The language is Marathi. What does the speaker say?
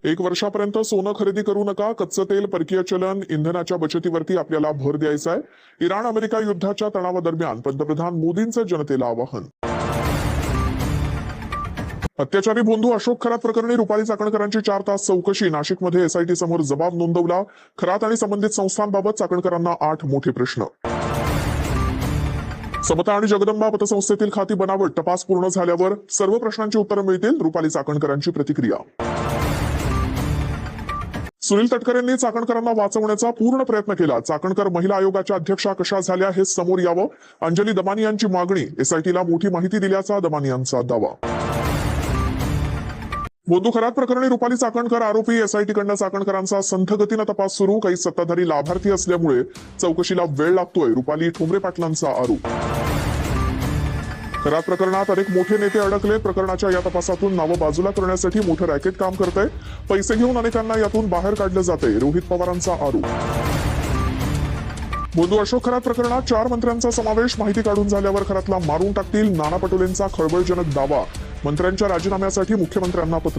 1 वर्षापर्यंत सोनं खरेदी करू नका. कच्चं तेल, परकीय चलन, इंधनाच्या बचतीवरती आपल्याला भर द्यायचा आहे. इराण अमेरिका युद्धाच्या तणावादरम्यान पंतप्रधान मोदींचं जनतेला आवाहन. अत्याचारी बंधू अशोक खरात प्रकरणी रुपाली चाकणकरांची 4 तास चौकशी. नाशिकमध्ये एसआयटी समोर जबाब नोंदवला. खरात आणि संबंधित संस्थांबाबत चाकणकरांना 8 मोठे प्रश्न. समता आणि जगदंबा पतसंस्थेतील खाती बनावट. तपास पूर्ण झाल्यावर सर्व प्रश्नांची उत्तरं मिळतील. रुपाली चाकणकरांची प्रतिक्रिया. सुनील तटकरेंनी चाकणकरांना वाचवण्याचा पूर्ण प्रयत्न केला. चाकणकर महिला आयोगाच्या अध्यक्षा कशा झाल्या हे समोर यावं. अंजली दमानी यांची मागणी. एसआयटीला मोठी माहिती दिल्याचा दमानी यांचा दावा. बंधू खरात प्रकरणी रुपाली चाकणकर आरोपी. एसआयटीकडनं चाकणकरांचा संथ गतीनं तपास सुरू. काही सत्ताधारी लाभार्थी असल्यामुळे चौकशीला वेळ लागतोय. रुपाली ठोंबरे पाटलांचा आरोप. खरात प्रकरणात अनेक मोठे नेते अडकले. प्रकरणाच्या या तपासातून नावं बाजूला करण्यासाठी मोठं रॅकेट काम करतंय. पैसे घेऊन अनेकांना यातून बाहेर काढलं जातंय. रोहित पवारांचा आरोप. बंधू अशोक खरात प्रकरणात 4 मंत्र्यांचा समावेश. माहिती काढून झाल्यावर खरातला मारून टाकतील. नाना पटोलेंचा खळबळजनक दावा. मंत्र्यांच्या राजीनाम्यासाठी मुख्यमंत्र्यांना पत्र.